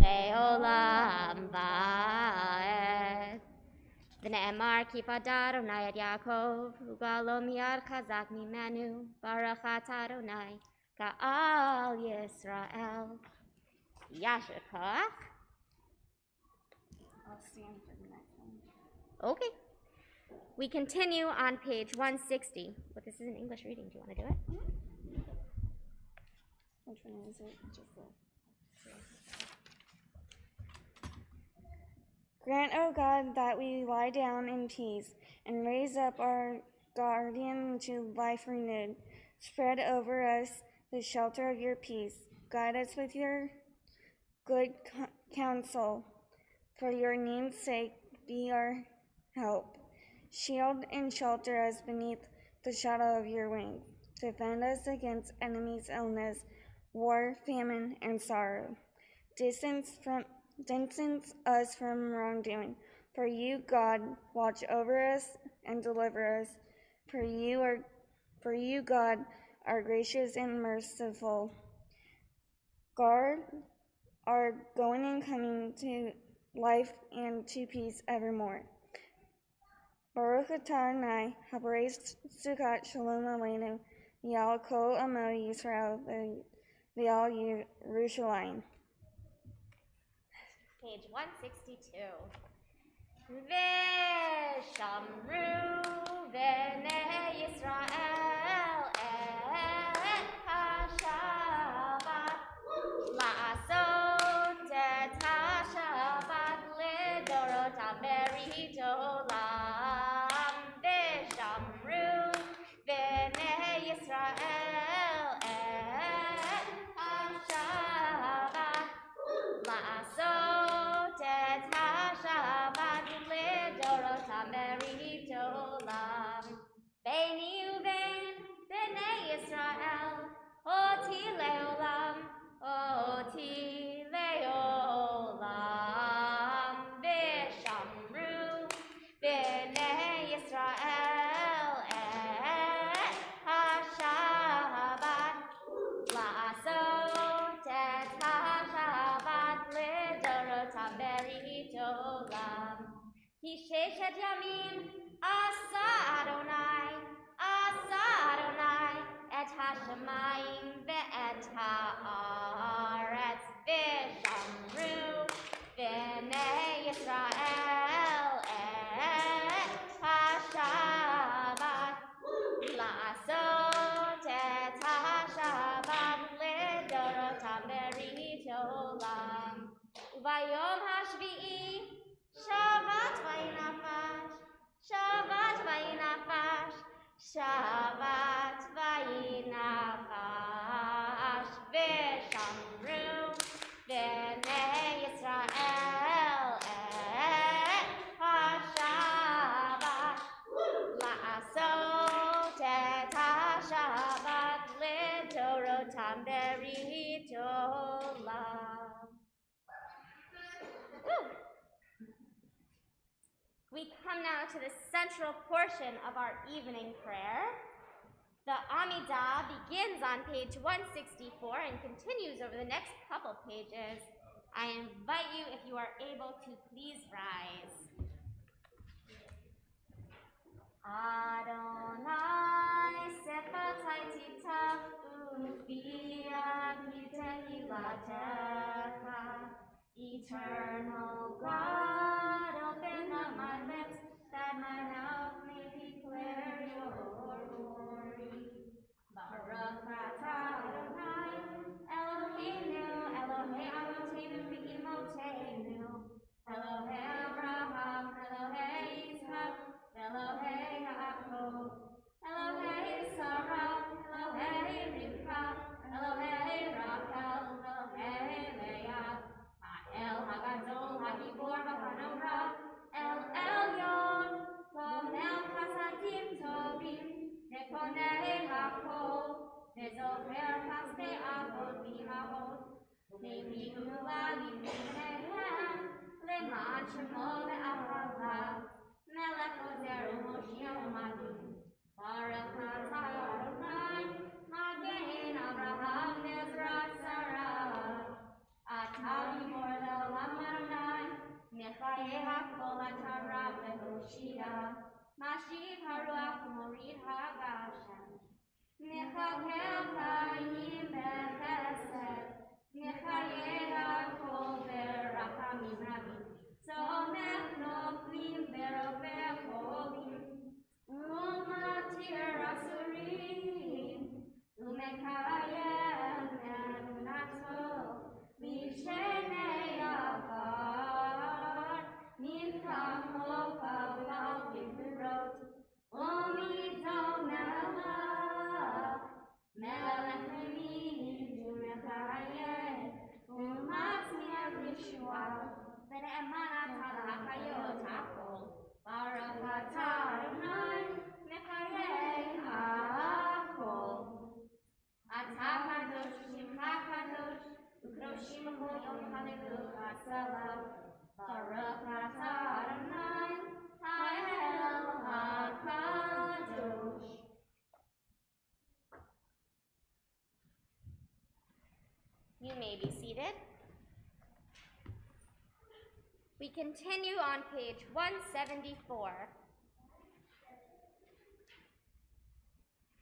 leolam vaed. V'ne'emar ki padar Adonai et Yaakov, u'galom yad chazak mimenu, baruch atah Adonai, ka'al Yisrael. Yasher koach. I'll stand for the next one. Okay. We continue on page 160. But this is an English reading. Do you want to do it? Which one is it? Just the... Grant, O God, that we lie down in peace, and raise up our guardian to life renewed. Spread over us the shelter of your peace. Guide us with your good counsel. For your name's sake, be our help. Shield and shelter us beneath the shadow of your wings. Defend us against enemies' illness, war, famine, and sorrow. Distance us from wrongdoing. For you, God, watch over us and deliver us. For you, God, are gracious and merciful. Guard our going and coming to life and to peace evermore. Baruch atah Adonai, habarei sukkot shalom aleinu, v'al kol amo Yisrael, v'al Yerushalayim. Page 162. V'shamru b'nei Yisrael et ha-Shabbat la'asot et ha-Shabbat lidorotam berit olam. V'shamru b'nei Yisrael et ha-Shabbat la'asot et ha-Shabbat lidorotam berit olam. Beini ubein b'nei Yisrael oti leolam, oti leolam. V'shamru b'nei Yisrael et ha-Shabbat la'asot et ha-Shabbat lidorotam berit olam. Ki sheshet yamim asa Adonai et ha-shamayim ve'et ha'aretz. V'shamru b'nei Yisrael et ha-Shabbat la'asot et ha-Shabbat lidorotam berit olam. Ubayom hashvi'i Shabbat vayinafash, Shabbat vayinafash, Shabbat vayinafash. V'shamru b'nei Yisrael et ha-Shabbat la'asot et ha-Shabbat lidorotam berit olam. We come now to the central portion of our evening prayer. The Amidah begins on page 164 and continues over the next couple pages. I invite you, if you are able to, please rise. Adonai sefatai titach ufia kitehilatecha. Eternal God, open up my lips that my mouth may declare your glory. Baruch atah Adonai, Eloheinu, Elohei Avotenu v'Imotenu, Elohei Abraham, Elohei Yitzchak, Elohei Yaakov, Elohei Sarah, Elohei Rivka, Elohei Rachel, Elohei Leah, El Hagadol, Hagibor, Haganora, El Elyon, Konel Chasadim Tovim, Nekonei Hakol, Nezocher Kasdei Avot V'Imahot, Ne'mihu Lalim V'Nehem, Le'man Shemo Ve'ahava, Melech Ozer U'Moshiach U'Madin, Baruch atah Adonai, Magen Abraham Nezrat Sarah, Atah Gibor You may be seated. We continue on page 174.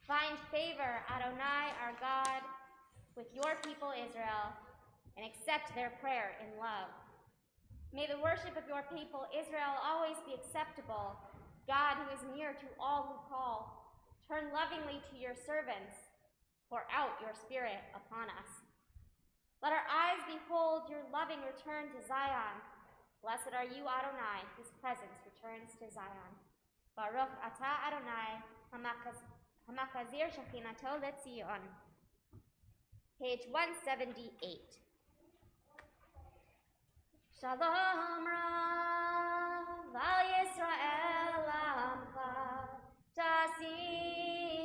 Find favor, Adonai, our God, with your people Israel, and accept their prayer in love. May the worship of your people Israel always be acceptable, God who is near to all who call. Turn lovingly to your servants. Pour out your spirit upon us. Let our eyes behold your loving return to Zion. Blessed are you, Adonai, whose presence returns to Zion. Baruch atah Adonai, hamachazir shechinato letzion. Page 178. Shalom Rav al Yisrael amcha tasim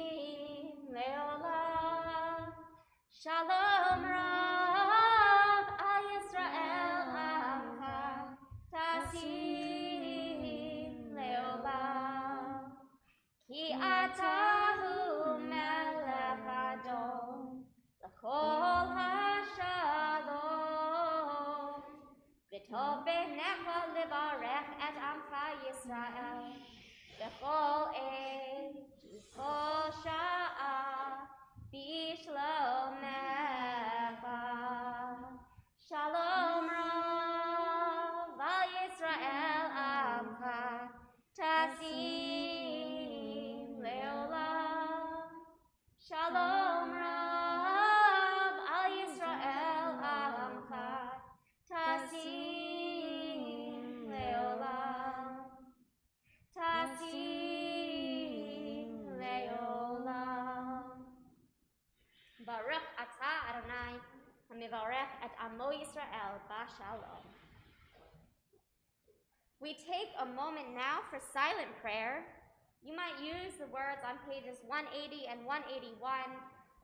leolam. Shalom Rav al Yisrael amcha tasim leolam. Ki atahu melech adon l'chol hashalom. V'tov b'necha livarech et amcha Yisrael b'chol עת ובכל שעה בשלומך. Shalom Rav al Yisrael amcha tasim leolam. Shalom Rav al Yisrael amcha tasim leolam. Tasim leolam. Baruch atah Adonai hamivarech et amo Yisrael b'shalom. We take a moment now for silent prayer. You might use the words on pages 180 and 181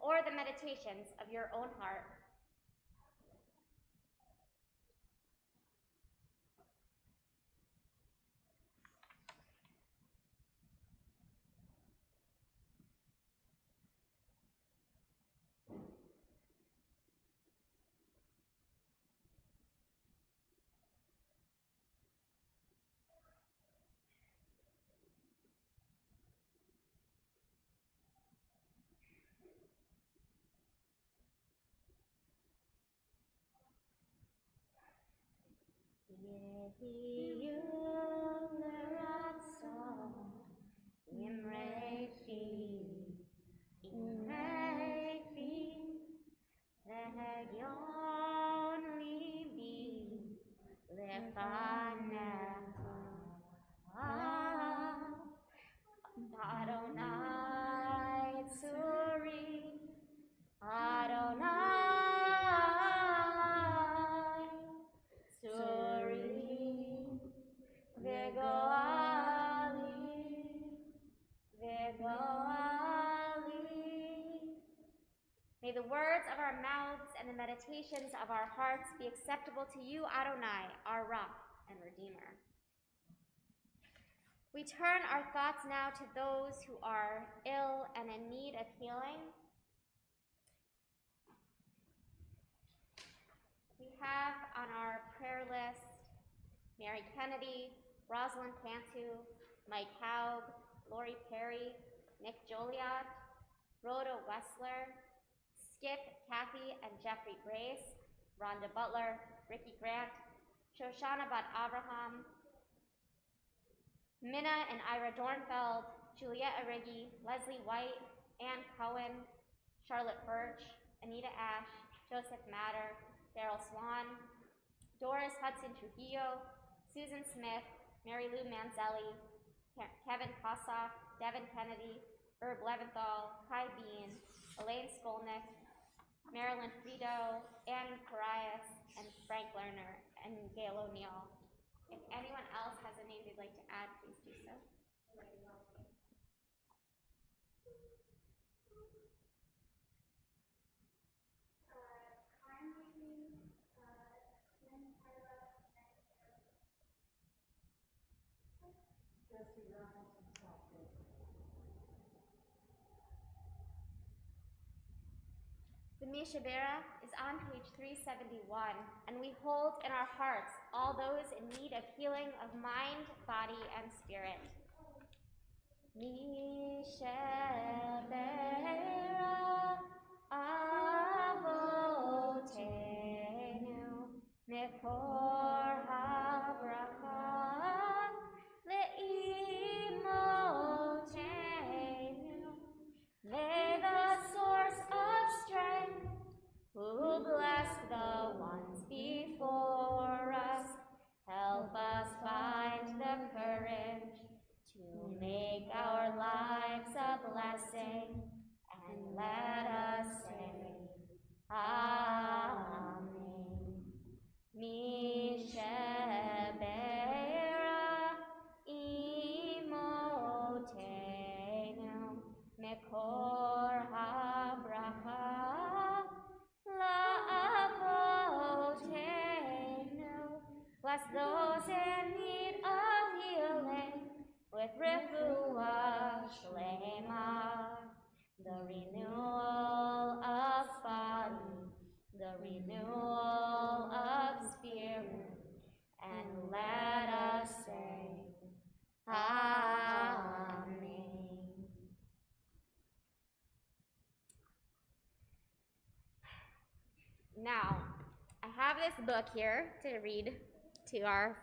or the meditations of your own heart. Adonai Tzuri, Adonai Tzuri, Vegoali. May the words of our mouths and the meditations of our hearts be acceptable to you, Adonai, our rock and redeemer. We turn our thoughts now to those who are ill and in need of healing. We have on our prayer list Mary Kennedy, Rosalind Cantu, Mike Haug, Lori Perry, Nick Joliot, Rhoda Wessler, Skip, Kathy, and Jeffrey Grace, Rhonda Butler, Ricky Grant, Shoshana Bat Abraham, Minna and Ira Dornfeld, Juliet Arrighi, Leslie White, Ann Cohen, Charlotte Birch, Anita Ash, Joseph Matter, Daryl Swan, Doris Hudson Trujillo, Susan Smith, Mary Lou Manzelli, Kevin Kossoff, Devin Kennedy, Herb Leventhal, Kai Bean, Elaine Skolnick, Marilyn Frido, Ann Carias, and Frank Lerner, and Gail O'Neill. If anyone else has a name they'd like to add, please do so. The Mishabera is on page 371, and we hold in our hearts all those in need of healing of mind, body, and spirit. Mishabera avotenu mekor habracha leimotenu. May the source of strength, who blessed the ones before us, help us find the courage to make our lives a blessing, and let us say, Amen. Mishebera imotenu mekor habracha la'avotenu. Bless those in need of healing with refuah shlema, the renewal of body, the renewal of spirit, and let us say, Amen. Now, I have this book here to read to our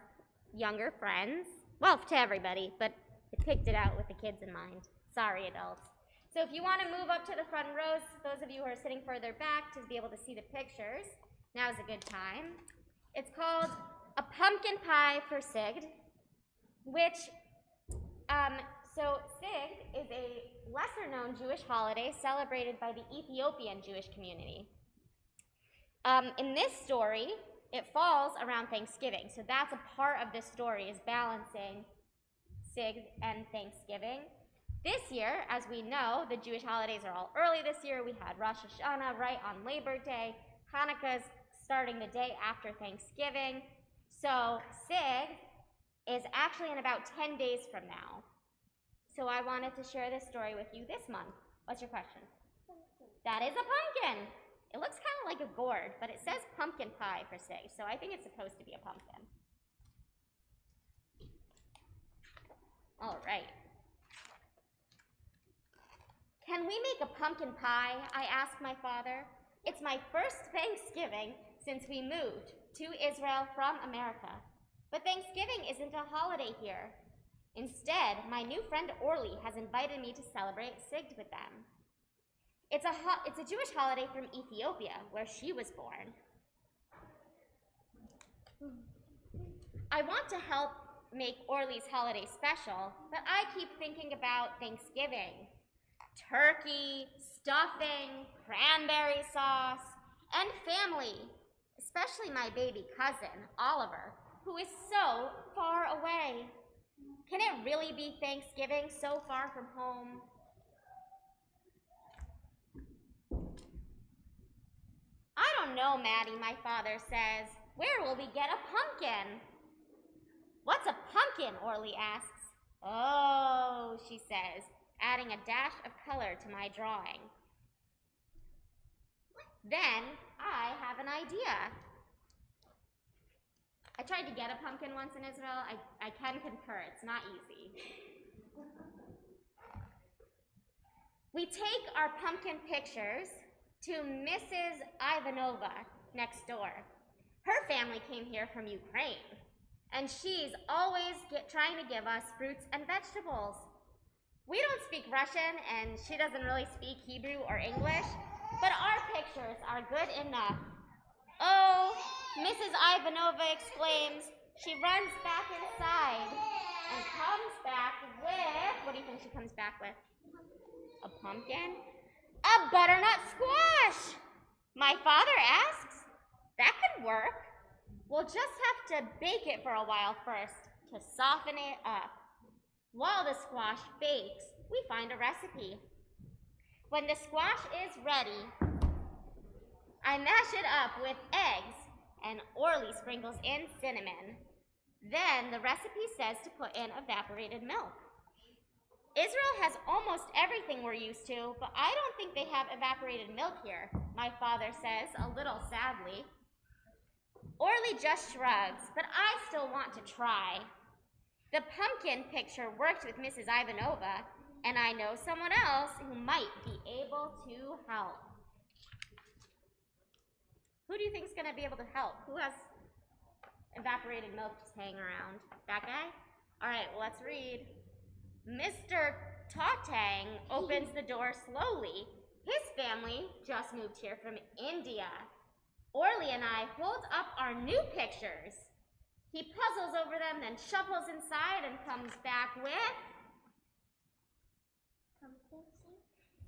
younger friends. Well, to everybody, but I picked it out with the kids in mind. Sorry, adults. So if you want to move up to the front rows, those of you who are sitting further back to be able to see the pictures, now's a good time. It's called A Pumpkin Pie for Sigd, which, so Sigd is a lesser-known Jewish holiday celebrated by the Ethiopian Jewish community. In this story, it falls around Thanksgiving, so that's a part of this story, is balancing Sigd and Thanksgiving. This year, as we know, the Jewish holidays are all early this year. We had Rosh Hashanah right on Labor Day. Hanukkah's starting the day after Thanksgiving. So Sigd is actually in about 10 days from now. So I wanted to share this story with you this month. What's your question? That is a pumpkin. It looks kind of like a gourd, but it says pumpkin pie for Sigd, so I think it's supposed to be a pumpkin. All right. Can we make a pumpkin pie? I asked my father. It's my first Thanksgiving since we moved to Israel from America. But Thanksgiving isn't a holiday here. Instead, my new friend Orly has invited me to celebrate Sigd with them. It's a Jewish holiday from Ethiopia, where she was born. I want to help make Orly's holiday special, but I keep thinking about Thanksgiving. Turkey, stuffing, cranberry sauce, and family, especially my baby cousin, Oliver, who is so far away. Can it really be Thanksgiving so far from home? I don't know, Maddie, my father says. Where will we get a pumpkin? What's a pumpkin? Orly asks. Oh, she says, adding a dash of color to my drawing. Then I have an idea. I tried to get a pumpkin once in Israel. I can concur, it's not easy. We take our pumpkin pictures to Mrs. Ivanova next door. Her family came here from Ukraine, and she's always trying to give us fruits and vegetables. We don't speak Russian, and she doesn't really speak Hebrew or English, but our pictures are good enough. Oh, Mrs. Ivanova exclaims. She runs back inside and comes back with, what do you think she comes back with? A pumpkin? A butternut squash! My father asks, that could work. We'll just have to bake it for a while first to soften it up. While the squash bakes, we find a recipe. When the squash is ready, I mash it up with eggs, and Orly sprinkles in cinnamon. Then the recipe says to put in evaporated milk. Israel has almost everything we're used to, but I don't think they have evaporated milk here, my father says, a little sadly. Orly just shrugs, but I still want to try. The pumpkin picture worked with Mrs. Ivanova, and I know someone else who might be able to help. Who do you think is going to be able to help? Who has evaporated milk just hanging around? That guy? All right, well, let's read. Mr. Tatang opens the door slowly. His family just moved here from India. Orly and I hold up our new pictures. He puzzles over them, then shuffles inside and comes back with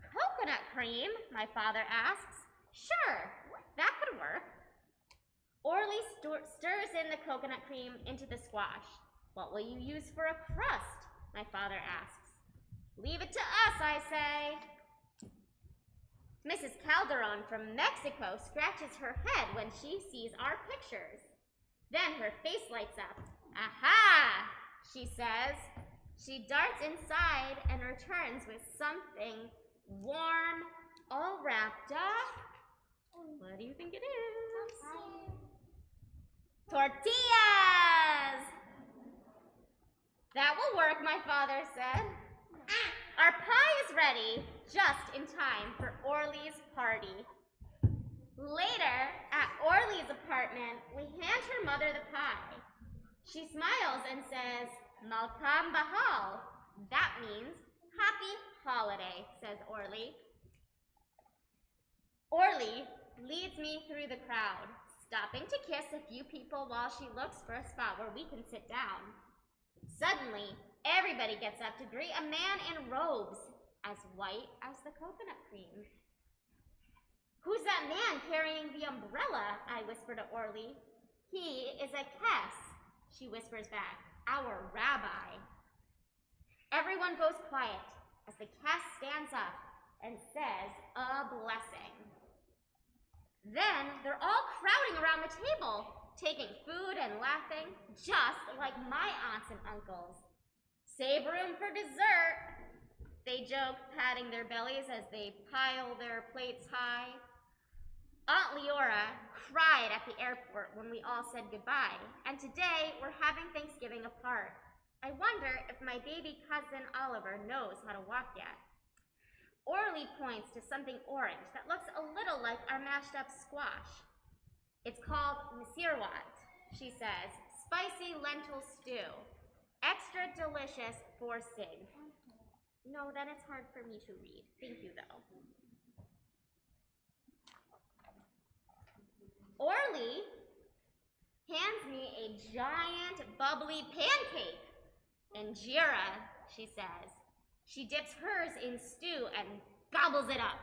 coconut cream, my father asks. Sure, that could work. Orly stirs in the coconut cream into the squash. What will you use for a crust? My father asks. Leave it to us, I say. Mrs. Calderon from Mexico scratches her head when she sees our pictures. Then her face lights up. Aha, she says. She darts inside and returns with something warm, all wrapped up. What do you think it is? Tortillas! That will work, my father said. Our pie is ready, just in time for Orly's party. Later, at Orly's apartment, we hand her mother the pie. She smiles and says, Malkam Bahal. That means happy holiday, says Orly. Orly leads me through the crowd, stopping to kiss a few people while she looks for a spot where we can sit down. Suddenly, everybody gets up to greet a man in robes as white as the coconut cream. Who's that man carrying the umbrella? I whisper to Orly. He is a Kes, she whispers back, our rabbi. Everyone goes quiet as the Kes stands up and says a blessing. Then they're all crowding around the table, taking food and laughing, just like my aunts and uncles. Save room for dessert, they joke, patting their bellies as they pile their plates high. Aunt Leora cried at the airport when we all said goodbye, and today we're having Thanksgiving apart. I wonder if my baby cousin Oliver knows how to walk yet. Orly points to something orange that looks a little like our mashed up squash. It's called misirwat, she says, spicy lentil stew. Extra delicious for Sig. No, then it's hard for me to read. Thank you, though. Orly hands me a giant bubbly pancake. Injera, she says. She dips hers in stew and gobbles it up.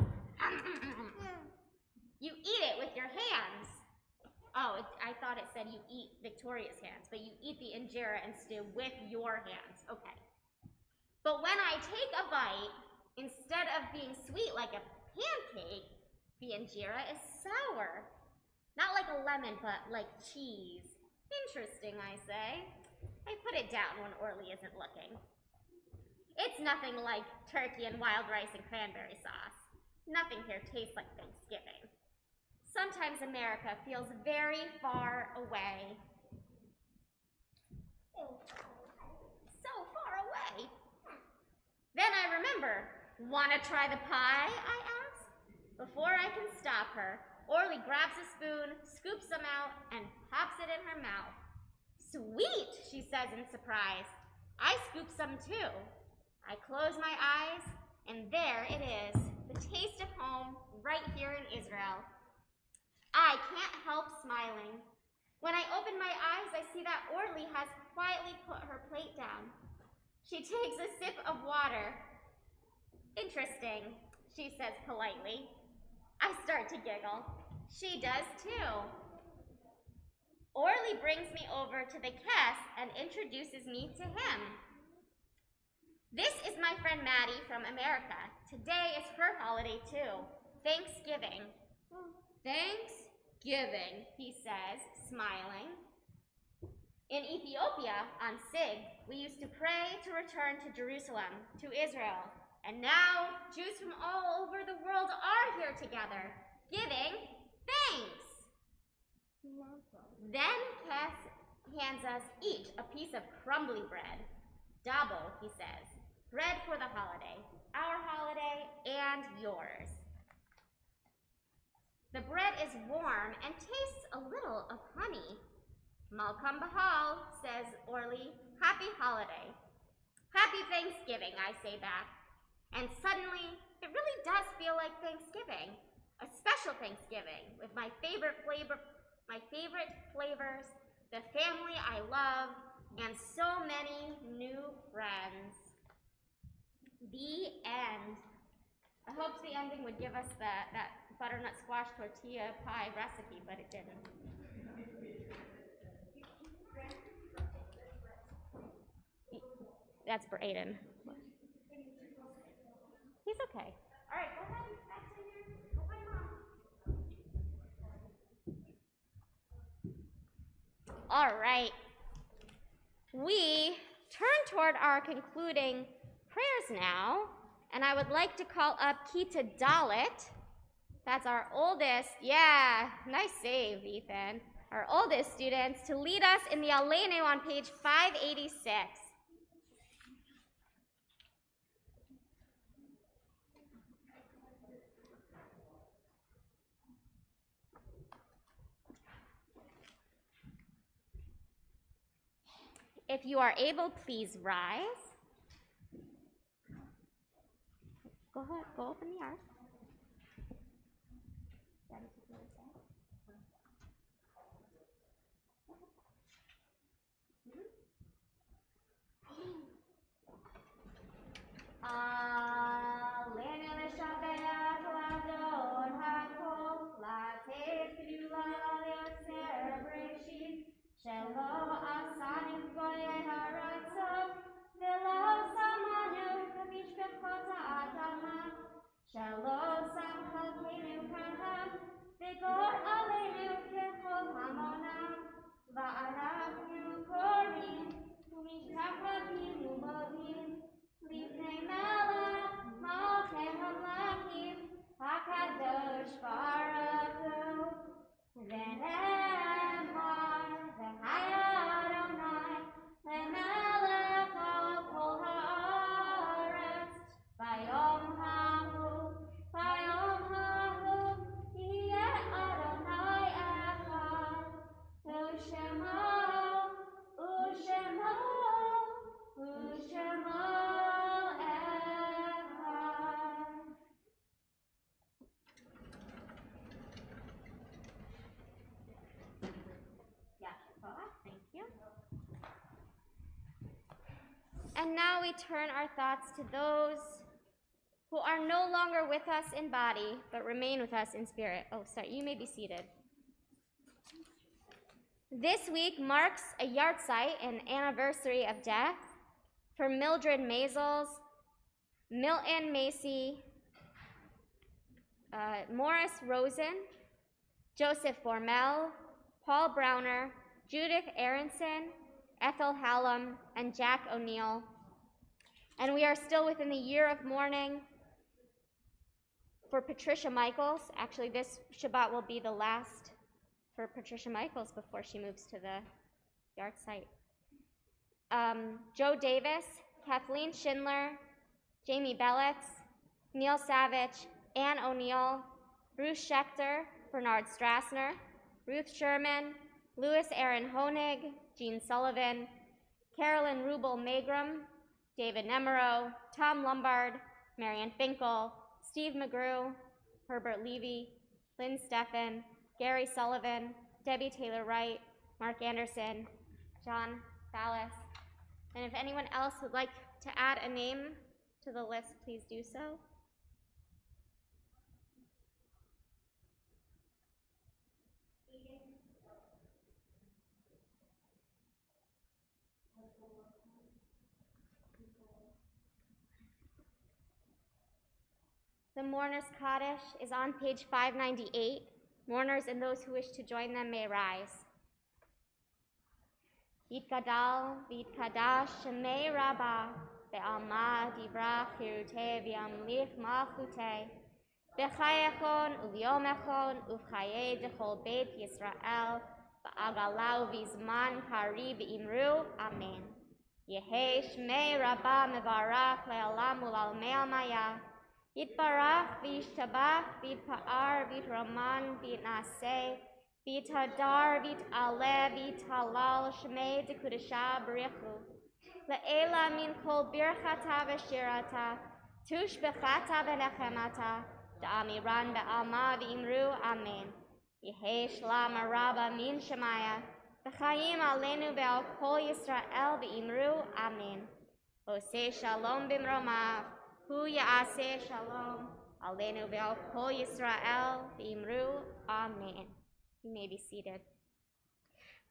You eat it with your hands. Oh, I thought it said you eat Victoria's hands, but you eat the injera and stew with your hands. Okay. But when I take a bite, instead of being sweet like a pancake, the injera is sour. Not like a lemon, but like cheese. Interesting, I say. I put it down when Orly isn't looking. It's nothing like turkey and wild rice and cranberry sauce. Nothing here tastes like Thanksgiving. Sometimes America feels very far away. So far away. Then I remember, "Wanna try the pie?" I ask. Before I can stop her, Orly grabs a spoon, scoops some out, and pops it in her mouth. "Sweet," she says in surprise. I scoop some too. I close my eyes, and there it is, the taste of home right here in Israel. I can't help smiling. When I open my eyes, I see that Orly has quietly put her plate down. She takes a sip of water. "Interesting," she says politely. I start to giggle. She does too. Orly brings me over to the Kes and introduces me to him. "This is my friend Maddie from America. Today is her holiday too, Thanksgiving." "Thanksgiving," he says, smiling. "In Ethiopia, on Sig, we used to pray to return to Jerusalem, to Israel. And now, Jews from all over the world are here together, giving thanks." Then Kes hands us each a piece of crumbly bread. "Dabo," he says, "bread for the holiday, our holiday and yours." The bread is warm and tastes a little of honey. "Malcolm Bahal," says Orly, "happy holiday." "Happy Thanksgiving," I say back. And suddenly, it really does feel like Thanksgiving, a special Thanksgiving with my favorite flavors, the family I love, and so many new friends. The end. I hoped the ending would give us that butternut squash tortilla pie recipe, but it didn't. That's for Aiden. He's okay. All right, go ahead. Back to here. Go find Mom. All right. We turn toward our concluding prayers now, and I would like to call up Kita Dalit. That's our oldest, nice save, Ethan. Our oldest students to lead us in the Aleinu on page 586. If you are able, please rise. Go ahead, go open the ark. Aleinu l'shabeach l'adon hakol, l'ateit gdula l'yoser breshit, shelo asanu goyei haratzot, v'lo samanu k'mishpechot ha'adama, shelo sam chalkeinu kaham, v'gor aleinu kechol hamonam, va'anachnu korim, u'mishtachvinu modim, Lifnei Melech, Malkei Hamlachim, HaKadosh Baruch Hu, V'ne'emar, V'haya Adonai, Lemelech al kol ha'aretz, Vayom hahu, Yiyeh Adonai echad, U'shemo, U'shemo, U'shemo. Thank you. And now we turn our thoughts to those who are no longer with us in body, but remain with us in spirit. Oh, sorry, you may be seated. This week marks a yahrzeit, an anniversary of death, for Mildred Maisels, Milton Macy, Morris Rosen, Joseph Formel, Paul Browner, Judith Aronson, Ethel Hallam, and Jack O'Neill. And we are still within the year of mourning for Patricia Michaels. Actually, this Shabbat will be the last for Patricia Michaels before she moves to the yahrzeit. Joe Davis, Kathleen Schindler, Jamie Bellitz, Neil Savage, Ann O'Neill, Bruce Schechter, Bernard Strassner, Ruth Sherman, Louis Aaron Honig, Jean Sullivan, Carolyn Rubel Magrum, David Nemero, Tom Lombard, Marianne Finkel, Steve McGrew, Herbert Levy, Lynn Steffen, Gary Sullivan, Debbie Taylor Wright, Mark Anderson, John Fallis. And if anyone else would like to add a name to the list, please do so. The Mourners' Kaddish is on page 598. Mourners and those who wish to join them may rise. Yitgadal, Yitkadash, Shemei Rabbah, Be'alma, Divrach, Hiruteh, V'yamlich, Malchuteh, B'chayechon, Uvyomechon, Uvchaye, Dechol Beit Yisrael, Ba'agalau, Vizman, Kari, V'imru, Amen. Yehe, Shemei Rabbah, Mevarach, Le'alam, Ulalmei Almaya, Yitbarach, V'yishtabach, V'yitpa'ar, V'yitraman, V'yitnaseh, V'yitadar, V'yitaleh, V'yitalal, Shemei Dekudesha B'richu. Le'ela min kol birchata v'shirata, tush b'chata v'nechemata, da'amiran be'alma v'imru, Amen. Yehe shlam araba min shemaya, v'chayim alenu ve'al kol Yisrael v'imru, Amen. Oseh shalom b'mromav, hu ya'aseh shalom, alenu ve'al kol Yisrael v'imru, Amen. You may be seated.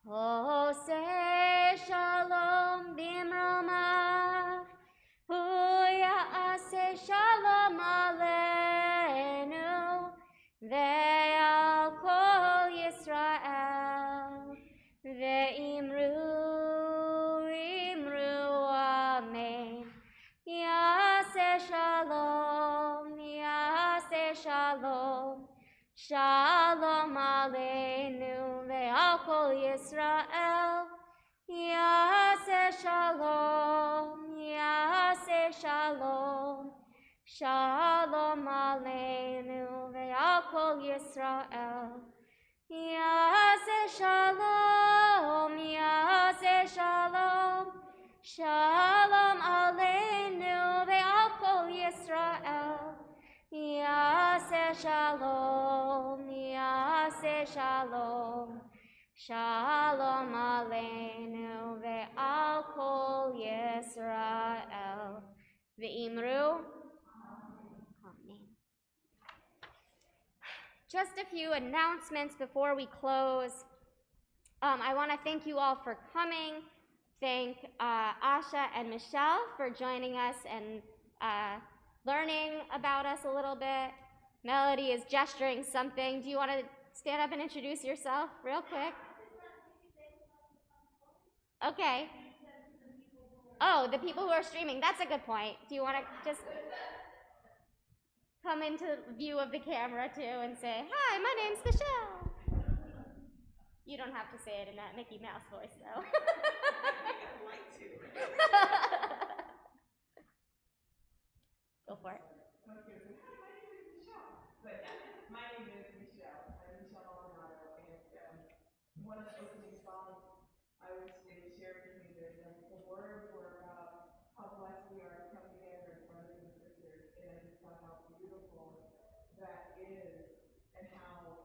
Oseh shalom b'mromav, hu ya'aseh shalom aleinu, ve'al kol Yisrael, ve'imru, imru, Amen. Ya'aseh shalom, ya'aseh shalom, shalom aleinu ve'al kol Yisrael. Ya'aseh shalom, ya'aseh shalom, shalom aleinu ve'al kol Yisrael. Ya'aseh shalom, ya'aseh shalom, shalom aleinu ve'al kol Yisrael. Ya'aseh shalom, ya'aseh shalom, shalom aleinu ve'al kol Yisrael. Ve'imru, Amen. Just a few announcements before we close. I want to thank you all for coming. Thank Asha and Michelle for joining us and learning about us a little bit. Melody is gesturing something. Do you want to stand up and introduce yourself real quick? Okay. Oh, the people who are streaming. That's a good point. Do you want to just come into view of the camera too and say, "Hi, my name's Michelle"? You don't have to say it in that Mickey Mouse voice, though. I'd like to. Go for it. Okay, so hi, my name is Michelle. But my name is Michelle. I'm Michelle Maldonado, and one of the opening songs I was sharing with me, the words were about how blessed we are to come together as brothers and sisters, and I just thought how beautiful that is, and how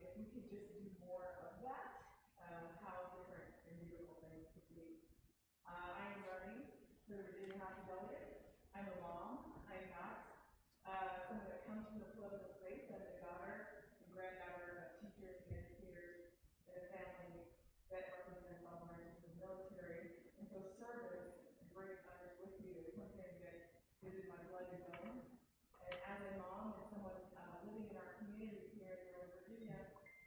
if we could just do more of that, how different and beautiful things could be. I am learning for the Virginia House Delegate. I'm a mom. I'm not someone that comes from the political space. I'm the daughter and granddaughter of teachers and educators in a family that represents all branches of the military. And so service and bringing others with you is something that is in my blood and bones. And as a mom and someone living in our communities here in Northern Virginia,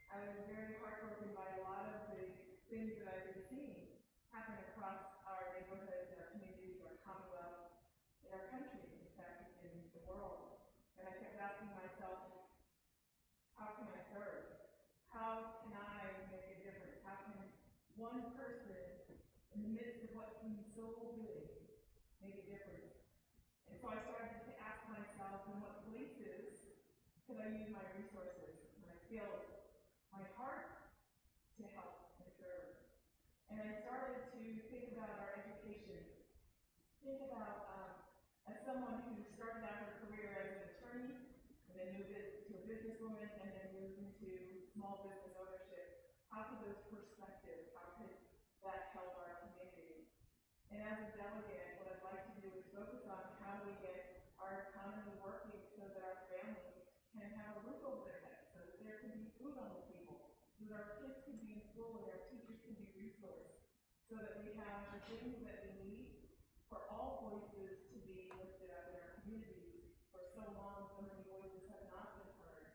I was very heartbroken by a lot of the things that I've been seeing happen across our neighborhoods, our communities, our Commonwealth, in our country, in fact, in the world. And I kept asking myself, how can I serve? How can I make a difference? How can one person, in the midst of what seems so big, make a difference? And so I started to ask myself, and what could I use my resources, my skills, my heart to help and serve? And I started to think about our education. Think about, as someone who started out her career as an attorney, and then moved to a businesswoman, and then moved into small business ownership, how could those perspectives, how could that help our community? And as a delegate, what I'd like to do is focus on how do we get our economy working so that our families can have a roof over their heads, so that there can be food on the table, so that our kids can be in school and our teachers can be resourced, so that we have the things that we need for all voices to be lifted up in our communities. For so long, so many voices have not been heard.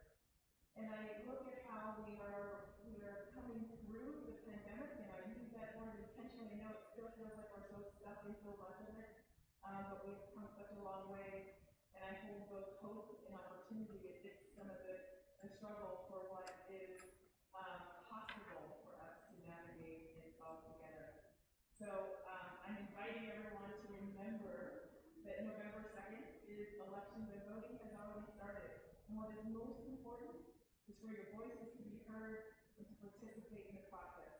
And I look at how we are coming through the pandemic, and I use that word intentionally. I know it still feels like we're so stuck in so much of it, but we've come such a long way, and I hold both hope and opportunity amidst some of the struggle for what is possible for us to navigate and solve together. So I'm inviting everyone to remember that November 2nd is elections and voting has already started. And what is most important is for your voices to be heard and to participate in the process.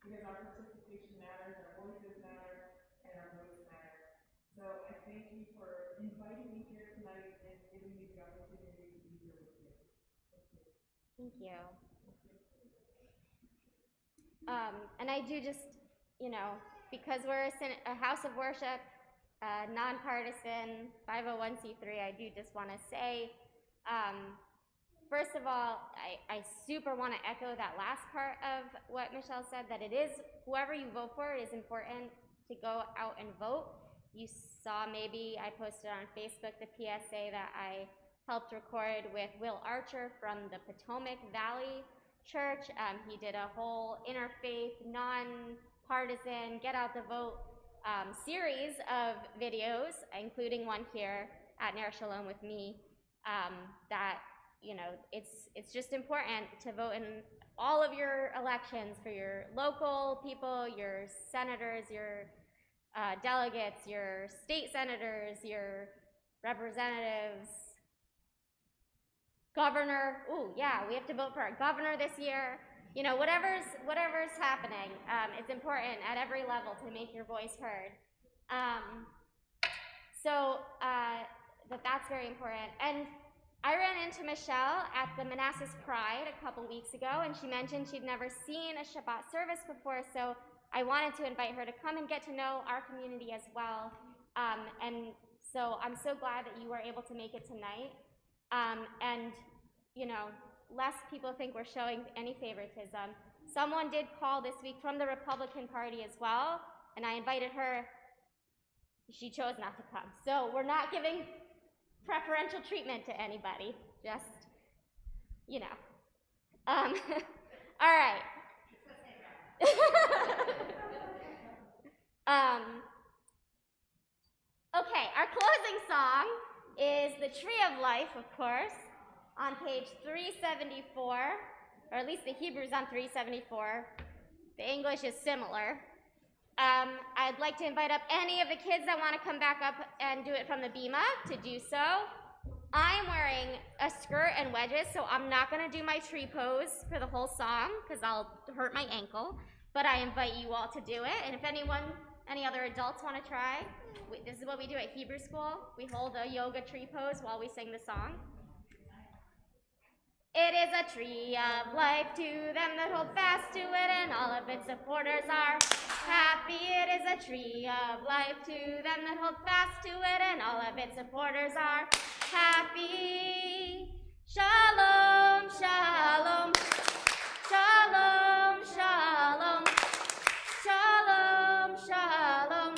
Because our participation matters, our voices matter, and our votes matter. So I thank you for inviting me here tonight and giving me the opportunity to be here with you. Thank you. Thank you. And I do just, because we're a house of worship, nonpartisan, 501c3, I do just want to say, first of all, I super want to echo that last part of what Michelle said, that it is, whoever you vote for, it is important to go out and vote. You saw, maybe I posted on Facebook the PSA that I helped record with Will Archer from the Potomac Valley Church. He did a whole interfaith, non-partisan, get out the vote series of videos, including one here at Ner Shalom with me, that, it's just important to vote in all of your elections for your local people, your senators, your delegates, your state senators, your representatives, governor. Ooh, yeah, we have to vote for our governor this year. Whatever's happening, it's important at every level to make your voice heard. That's very important. And I ran into Michelle at the Manassas Pride a couple weeks ago, and she mentioned she'd never seen a Shabbat service before, so I wanted to invite her to come and get to know our community as well. And so I'm so glad that you were able to make it tonight. Lest people think we're showing any favoritism, someone did call this week from the Republican Party as well, and I invited her. She chose not to come. So we're not giving preferential treatment to anybody, just, all right. Okay, our closing song is The Tree of Life, of course, on page 374, or at least the Hebrew's on 374. The English is similar. I'd like to invite up any of the kids that want to come back up and do it from the bima to do so. I'm wearing a skirt and wedges, so I'm not going to do my tree pose for the whole song because I'll hurt my ankle, but I invite you all to do it. And if any other adults want to try, this is what we do at Hebrew school. We hold a yoga tree pose while we sing the song. It is a tree of life to them that hold fast to it, and all of its supporters are happy. It is a tree of life to them that hold fast to it, and all of its supporters are happy. Shalom, shalom, shalom, shalom, shalom, shalom,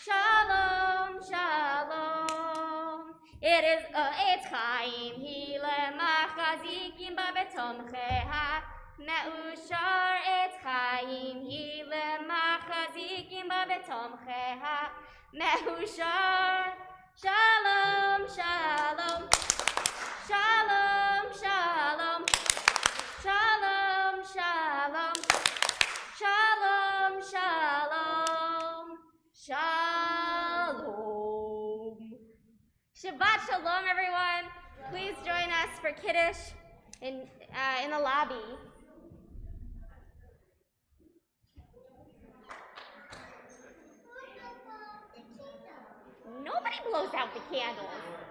shalom, shalom. It is Eitz Chaim, Machazikim babetomcheha, Me'ushar Eitz Chaim, Machazikim babetomcheha, Me'ushar. Shalom, shalom, shalom, shalom, shalom, shalom, shalom, shalom, shalom. Shabbat shalom, everyone. Please join us for Kiddush in the lobby. Nobody blows out the candles.